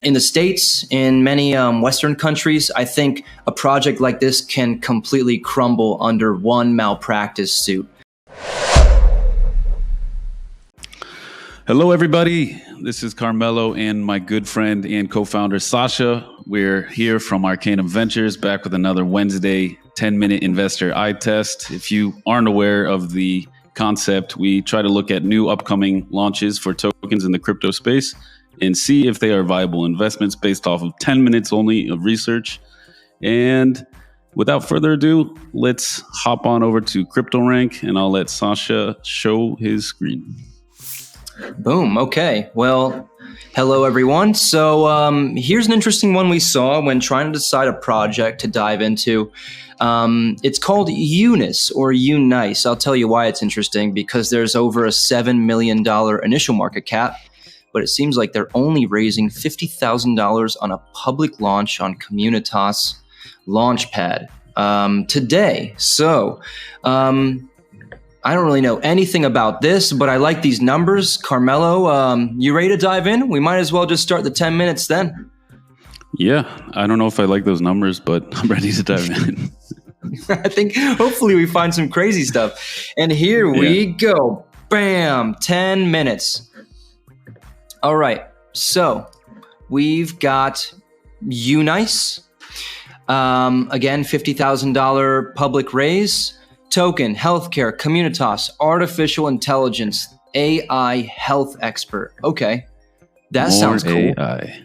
in the States, in many Western countries, I think a project like this can completely crumble under one malpractice suit. Hello, everybody. This is Carmelo and my good friend and co-founder, Sasha. We're here from Arcanum Ventures, back with another Wednesday 10-minute investor eye test. If you aren't aware of the concept, we try to look at new upcoming launches for tokens in the crypto space and see if they are viable investments based off of 10 minutes only of research. And without further ado, let's hop on over to CryptoRank and I'll let Sasha show his screen. Boom. Okay. Well, hello, everyone. So here's an interesting one we saw when trying to decide a project to dive into. It's called Unis or Unice. I'll tell you why it's interesting, because there's over a $7 million initial market cap, but it seems like they're only raising $50,000 on a public launch on Communitas Launchpad today. So I don't really know anything about this, but I like these numbers. Carmelo, you ready to dive in? We might as well just start the 10 minutes then. Yeah, I don't know if I like those numbers, but I'm ready to dive in. I think hopefully we find some crazy stuff. And here we go. Bam, 10 minutes. All right, so we've got Unice. Again, $50,000 public raise. Token, healthcare, Communitas, artificial intelligence, AI health expert. Okay, that sounds cool. AI.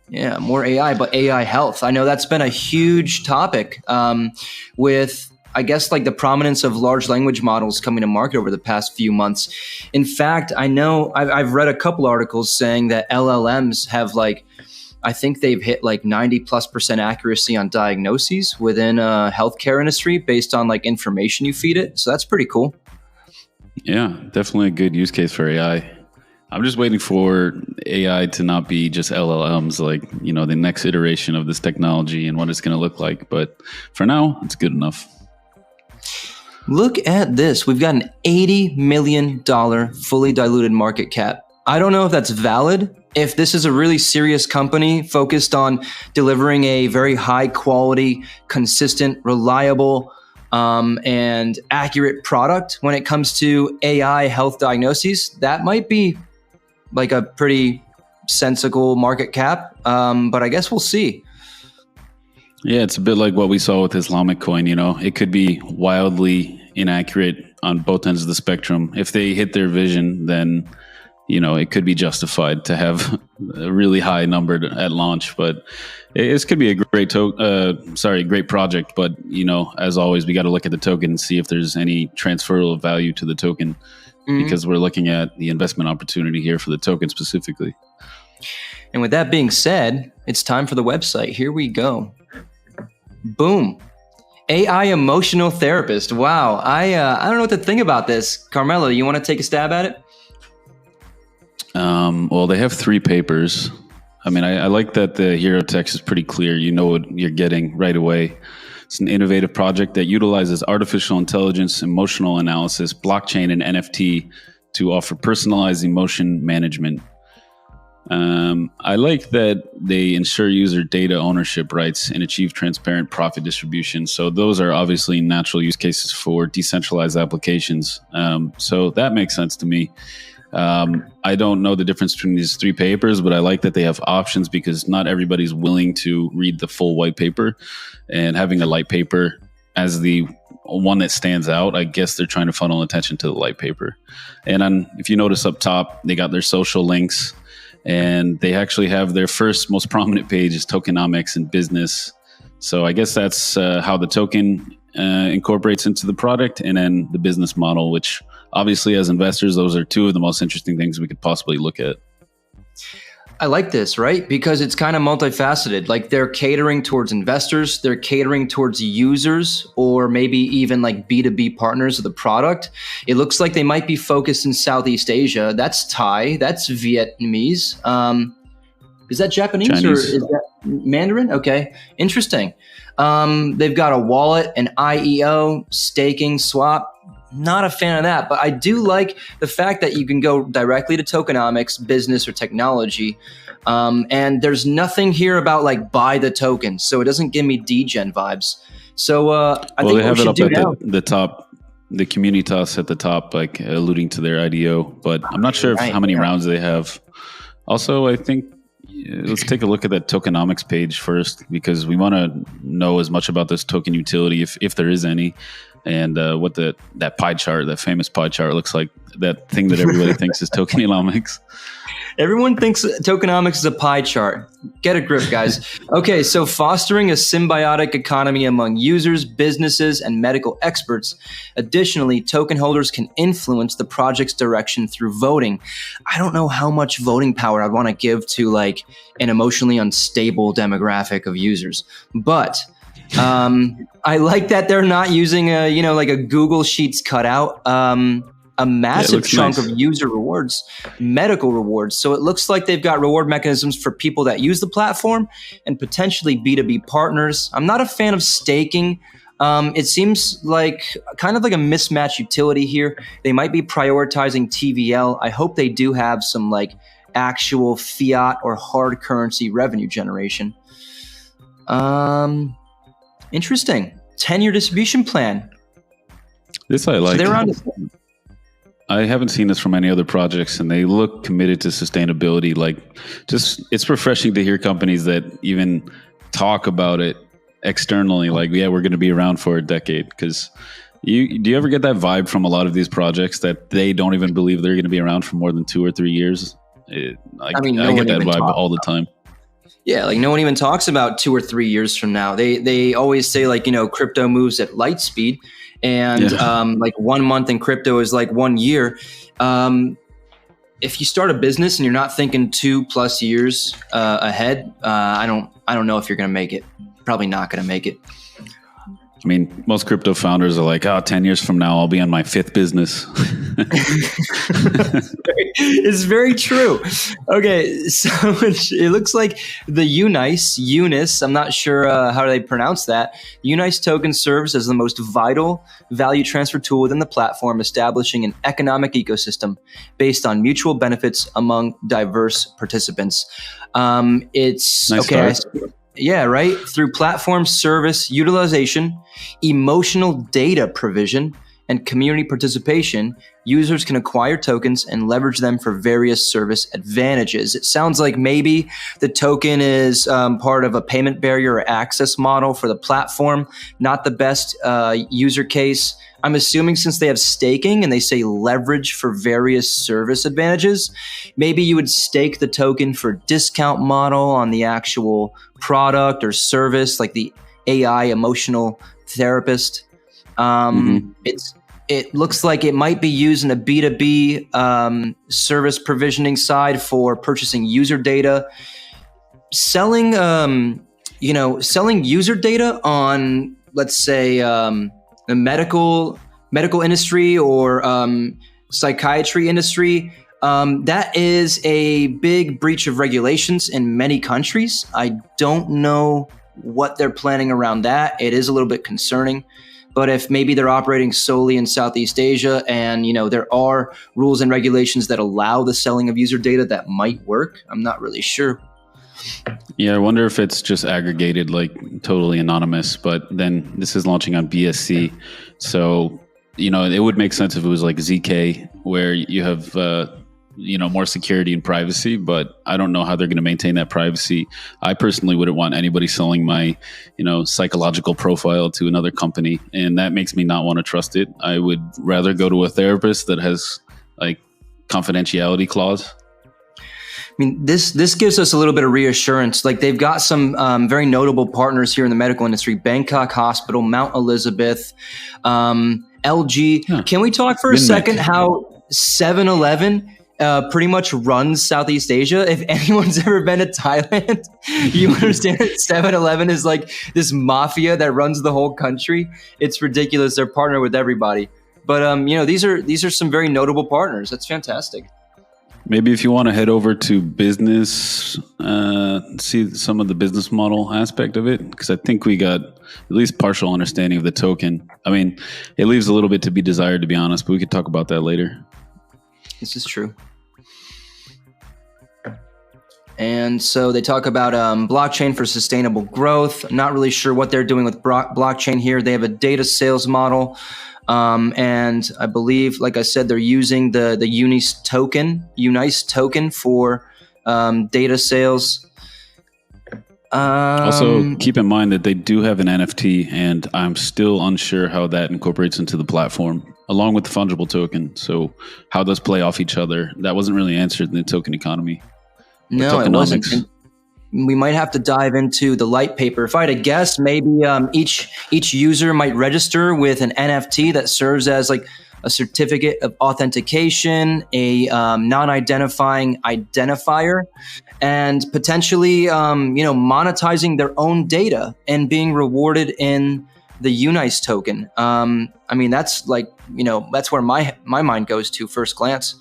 Yeah, more AI, but AI health. I know that's been a huge topic with, I guess, like the prominence of large language models coming to market over the past few months. In fact, I know I've read a couple articles saying that LLMs have I think they've hit 90+% accuracy on diagnoses within healthcare industry based on information you feed it. So that's pretty cool. Yeah, definitely a good use case for AI. I'm just waiting for AI to not be just LLMs, the next iteration of this technology and what it's going to look like. But for now, it's good enough. Look at this. We've got an $80 million fully diluted market cap. I don't know if that's valid. If this is a really serious company focused on delivering a very high quality, consistent, reliable, and accurate product when it comes to AI health diagnoses, that might be a pretty sensible market cap. But I guess we'll see. Yeah, it's a bit like what we saw with Islamic coin. It could be wildly inaccurate on both ends of the spectrum. If they hit their vision, then it could be justified to have a really high number at launch, but this could be a great project. But, as always, we got to look at the token and see if there's any transferable value to the token, because we're looking at the investment opportunity here for the token specifically. And with that being said, it's time for the website. Here we go. Boom. AI emotional therapist. Wow. I don't know what to think about this. Carmelo, you want to take a stab at it? Well, they have 3 papers. I mean, I like that the hero text is pretty clear. You know what you're getting right away. It's an innovative project that utilizes artificial intelligence, emotional analysis, blockchain, and NFT to offer personalized emotion management. I like that they ensure user data ownership rights and achieve transparent profit distribution. So those are obviously natural use cases for decentralized applications. So that makes sense to me. I don't know the difference between these 3 papers, but I like that they have options, because not everybody's willing to read the full white paper, and having a light paper as the one that stands out, I guess they're trying to funnel attention to the light paper. And if you notice up top, they got their social links, and they actually have their first most prominent page is tokenomics and business. So I guess that's how the token incorporates into the product, and then the business model, which obviously as investors, those are 2 of the most interesting things we could possibly look at. I like this, right? Because it's kind of multifaceted. They're catering towards investors, they're catering towards users, or maybe even B2B partners of the product. It looks like they might be focused in Southeast Asia. That's Thai, that's Vietnamese. Is that Japanese Chinese. Or is that Mandarin? Okay, interesting. They've got a wallet, an IEO, staking, swap. not a fan of that, but I do like the fact that you can go directly to tokenomics, business, or technology. And there's nothing here about like buy the tokens, so it doesn't give me degen vibes. So I think they have it up at now, the top, the communitas at the top, like alluding to their IDO, but I'm not sure how many rounds they have. Also, I think let's take a look at that tokenomics page first, because we want to know as much about this token utility, if there is any, and what that pie chart, that famous pie chart looks like, that thing that everybody thinks is tokenomics. Everyone thinks tokenomics is a pie chart. Get a grip, guys. Okay, so fostering a symbiotic economy among users, businesses, and medical experts. Additionally, token holders can influence the project's direction through voting. I don't know how much voting power I'd want to give to like an emotionally unstable demographic of users, but I like that they're not using like a Google Sheets cutout. A massive chunk of user rewards, medical rewards. So it looks like they've got reward mechanisms for people that use the platform and potentially B2B partners. I'm not a fan of staking. It seems like kind of like a mismatch utility here. They might be prioritizing TVL. I hope they do have some like actual fiat or hard currency revenue generation. Interesting. 10-year distribution plan. This I like. So they're on. I haven't seen this from any other projects, and they look committed to sustainability. Like, just it's refreshing to hear companies that even talk about it externally. Like, yeah, we're going to be around for a decade. Because do you ever get that vibe from a lot of these projects that they don't even believe they're going to be around for more than 2 or 3 years? I get that vibe all the time. Yeah, like no one even talks about 2 or 3 years from now. They always say like, crypto moves at light speed. And like 1 month in crypto is like 1 year. If you start a business and you're not thinking 2+ years ahead, I don't know if you're going to make it. Probably not going to make it. I mean, most crypto founders are like, 10 years from now, I'll be on my 5th business. It's very true. Okay, so it looks like the Eunice, I'm not sure how they pronounce that. Eunice token serves as the most vital value transfer tool within the platform, establishing an economic ecosystem based on mutual benefits among diverse participants. It's nice okay. Start. Yeah, right. Through platform service utilization, emotional data provision, and community participation, users can acquire tokens and leverage them for various service advantages. It sounds like maybe the token is part of a payment barrier or access model for the platform. Not the best user case. I'm assuming since they have staking and they say leverage for various service advantages, maybe you would stake the token for discount model on the actual product or service, like the AI emotional therapist. It looks like it might be used in a B2B service provisioning side for purchasing user data, selling user data on, let's say, the medical industry or psychiatry industry. That is a big breach of regulations in many countries. I don't know what they're planning around that. It is a little bit concerning. But if maybe they're operating solely in Southeast Asia and, there are rules and regulations that allow the selling of user data, that might work. I'm not really sure. Yeah, I wonder if it's just aggregated, like totally anonymous, but then this is launching on BSC. So, it would make sense if it was like ZK, where you have, more security and privacy, but I don't know how they're going to maintain that privacy. I personally wouldn't want anybody selling my, psychological profile to another company. And that makes me not want to trust it. I would rather go to a therapist that has like confidentiality clause. I mean, this gives us a little bit of reassurance. Like they've got some very notable partners here in the medical industry: Bangkok Hospital, Mount Elizabeth, LG. Huh. Can we talk for a second how 7-Eleven pretty much runs Southeast Asia? If anyone's ever been to Thailand, you understand that 7-Eleven is like this mafia that runs the whole country. It's ridiculous. They're partnered with everybody. But these are some very notable partners. That's fantastic. Maybe if you want to head over to business, see some of the business model aspect of it, because I think we got at least partial understanding of the token. I mean, it leaves a little bit to be desired, to be honest, but we could talk about that later. This is true. And so they talk about blockchain for sustainable growth. Not really sure what they're doing with blockchain here. They have a data sales model. And I believe, like I said, they're using the Unice token for data sales. Also, keep in mind that they do have an NFT, and I'm still unsure how that incorporates into the platform, along with the fungible token. So how those play off each other, that wasn't really answered in the token economy. No, it wasn't. And we might have to dive into the light paper. If I had to guess, maybe each user might register with an NFT that serves as like a certificate of authentication, a non-identifying identifier, and potentially monetizing their own data and being rewarded in the Unice token. I mean, that's like, that's where my mind goes to first glance.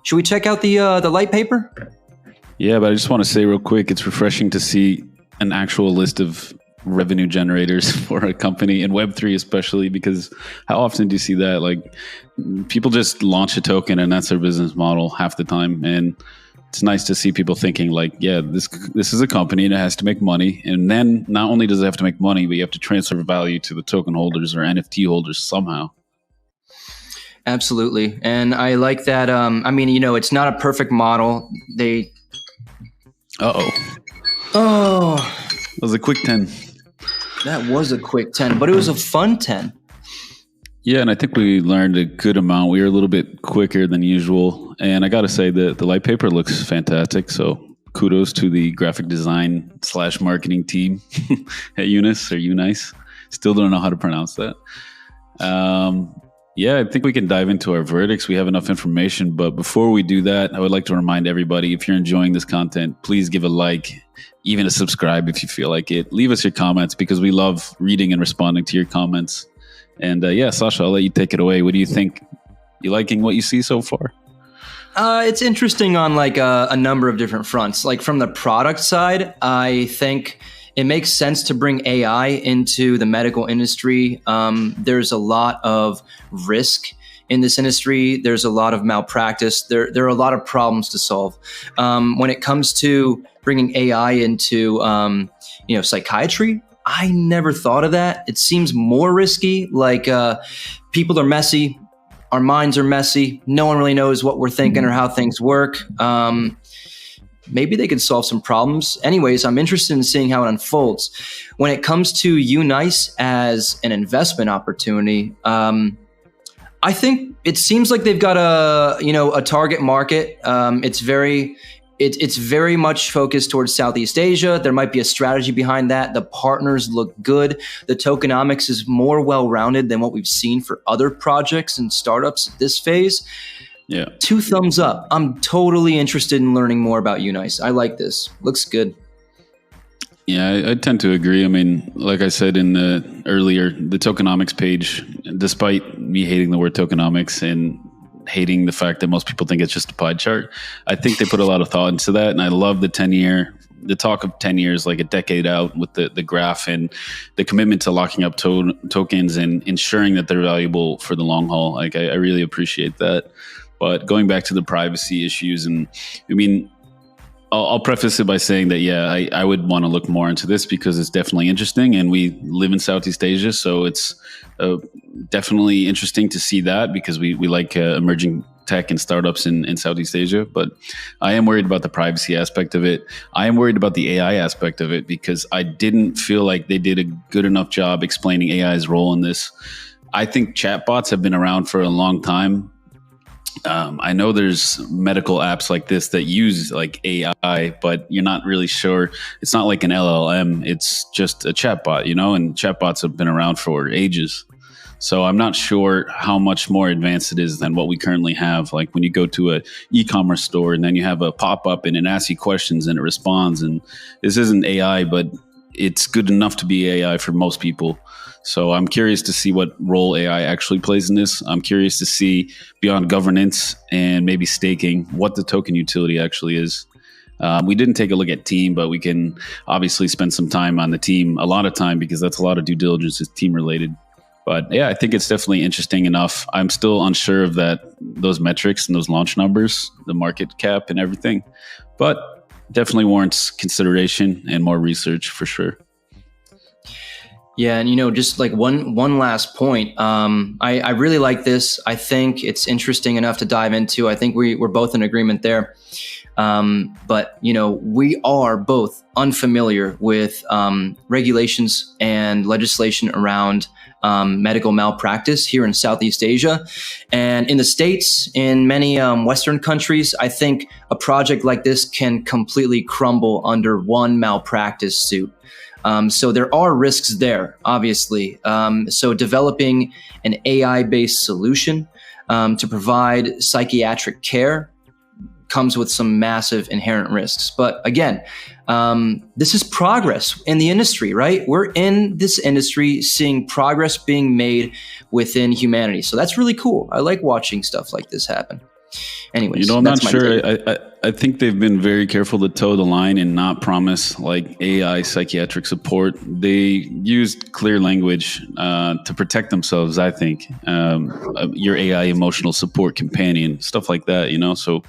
Should we check out the light paper? Yeah, but I just want to say real quick, it's refreshing to see an actual list of revenue generators for a company in Web3, especially because how often do you see that? Like, people just launch a token and that's their business model half the time. And it's nice to see people thinking like, yeah, this is a company and it has to make money. And then not only does it have to make money, but you have to transfer value to the token holders or NFT holders somehow. Absolutely. And I like that. It's not a perfect model. Oh, that was a quick 10. That was a quick 10, but it was a fun 10. Yeah, and I think we learned a good amount. We were a little bit quicker than usual. And I got to say that the light paper looks fantastic. So kudos to the graphic design / marketing team at Unice. Still don't know how to pronounce that. Yeah, I think we can dive into our verdicts. We have enough information, but before we do that, I would like to remind everybody, if you're enjoying this content, please give a like, even a subscribe if you feel like it. Leave us your comments because we love reading and responding to your comments. And Sasha, I'll let you take it away. What do you think? You liking what you see so far? It's interesting on like a number of different fronts. Like from the product side, I think it makes sense to bring AI into the medical industry. There's a lot of risk in this industry. There's a lot of malpractice. There are a lot of problems to solve. When it comes to bringing AI into psychiatry, I never thought of that. It seems more risky. Like people are messy. Our minds are messy. No one really knows what we're thinking or how things work. Maybe they could solve some problems. Anyways, I'm interested in seeing how it unfolds. When it comes to Unice as an investment opportunity, I think it seems like they've got a target market. It's very much focused towards Southeast Asia. There might be a strategy behind that. The partners look good. The tokenomics is more well-rounded than what we've seen for other projects and startups at this phase. Yeah. 2 thumbs up. I'm totally interested in learning more about Unice. I like this. Looks good. Yeah, I tend to agree. I mean, like I said in the tokenomics page, despite me hating the word tokenomics and hating the fact that most people think it's just a pie chart, I think they put a lot of thought into that. And I love the talk of 10 years, like a decade out with the graph and the commitment to locking up tokens and ensuring that they're valuable for the long haul. Like I really appreciate that. But going back to the privacy issues, and I mean, I'll preface it by saying that, yeah, I would want to look more into this because it's definitely interesting. And we live in Southeast Asia, so it's definitely interesting to see that because we like emerging tech and startups in Southeast Asia. But I am worried about the privacy aspect of it. I am worried about the AI aspect of it because I didn't feel like they did a good enough job explaining AI's role in this. I think chatbots have been around for a long time. I know there's medical apps like this that use like AI, but you're not really sure. It's not like an LLM. It's just a chatbot, and chatbots have been around for ages. So I'm not sure how much more advanced it is than what we currently have. Like when you go to a e-commerce store and then you have a pop-up and it asks you questions and it responds. And this isn't AI, but it's good enough to be AI for most people. So I'm curious to see what role AI actually plays in this. I'm curious to see beyond governance and maybe staking what the token utility actually is. We didn't take a look at team, but we can obviously spend some time on the team, a lot of time, because that's a lot of due diligence is team related. But yeah, I think it's definitely interesting enough. I'm still unsure of those metrics and those launch numbers, the market cap and everything, but definitely warrants consideration and more research for sure. Yeah, and just like one last point, I really like this. I think it's interesting enough to dive into. I think we're both in agreement there. But we are both unfamiliar with regulations and legislation around medical malpractice here in Southeast Asia, and in the States, in many Western countries. I think a project like this can completely crumble under one malpractice suit. So there are risks there, obviously. So developing an AI-based solution to provide psychiatric care comes with some massive inherent risks. But again, this is progress in the industry, right? We're in this industry seeing progress being made within humanity. So that's really cool. I like watching stuff like this happen. Anyways, I'm not sure. I think they've been very careful to toe the line and not promise like AI psychiatric support. They used clear language to protect themselves, I think. Your AI emotional support companion, stuff like that, So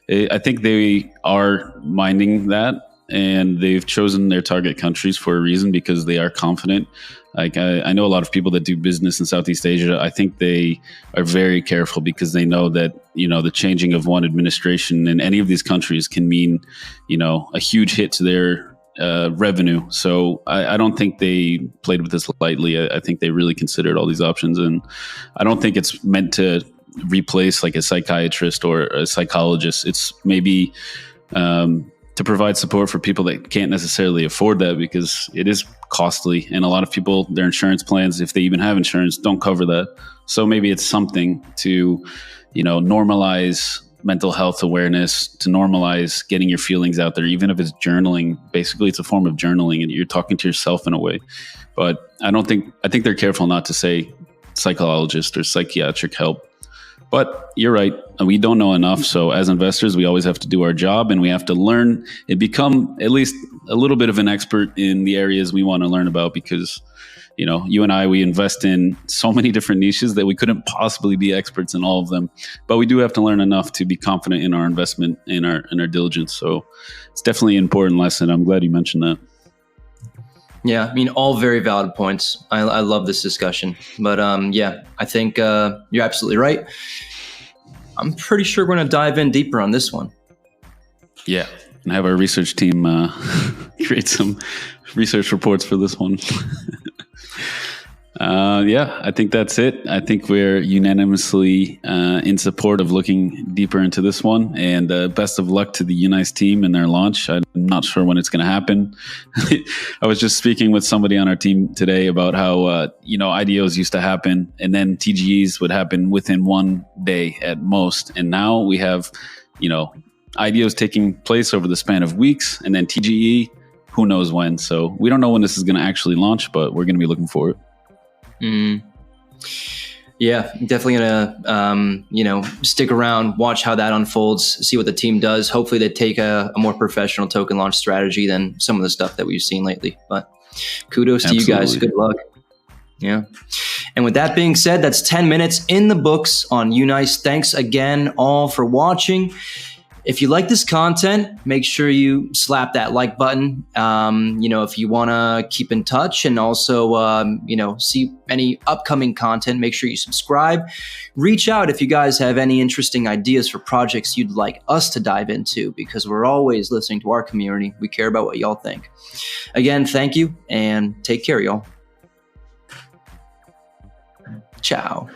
I think they are minding that, and they've chosen their target countries for a reason because they are confident. Like I know a lot of people that do business in Southeast Asia. I think they are very careful because they know that, the changing of one administration in any of these countries can mean, a huge hit to their revenue. So I don't think they played with this lightly. I think they really considered all these options, and I don't think it's meant to replace like a psychiatrist or a psychologist. It's maybe to provide support for people that can't necessarily afford that, because it is costly, and a lot of people, their insurance plans, if they even have insurance, don't cover that. So maybe it's something to normalize mental health awareness, to normalize getting your feelings out there, even if it's journaling. Basically, it's a form of journaling, and you're talking to yourself in a way. But I think they're careful not to say psychologist or psychiatric help. But you're right. We don't know enough. So as investors, we always have to do our job, and we have to learn and become at least a little bit of an expert in the areas we want to learn about, because, you and I, we invest in so many different niches that we couldn't possibly be experts in all of them. But we do have to learn enough to be confident in our investment, in our diligence. So it's definitely an important lesson. I'm glad you mentioned that. Yeah, all very valid points. I love this discussion. But I think you're absolutely right. I'm pretty sure we're going to dive in deeper on this one. Yeah, and have our research team create some research reports for this one. I think that's it. I think we're unanimously in support of looking deeper into this one, and best of luck to the Unice team in their launch. I'm not sure when it's going to happen. I was just speaking with somebody on our team today about how, IDOs used to happen, and then TGEs would happen within one day at most. And now we have, IDOs taking place over the span of weeks, and then TGE, who knows when. So we don't know when this is going to actually launch, but we're going to be looking for it. Yeah, definitely gonna stick around, watch how that unfolds, see what the team does. Hopefully they take a more professional token launch strategy than some of the stuff that we've seen lately. But kudos to you guys. Good luck. Yeah. And with that being said, that's 10 minutes in the books on Unice. Thanks again all for watching. If you like this content, make sure you slap that like button. If you want to keep in touch and also, see any upcoming content, make sure you subscribe. Reach out if you guys have any interesting ideas for projects you'd like us to dive into, because we're always listening to our community. We care about what y'all think. Again, thank you, and take care, y'all. Ciao.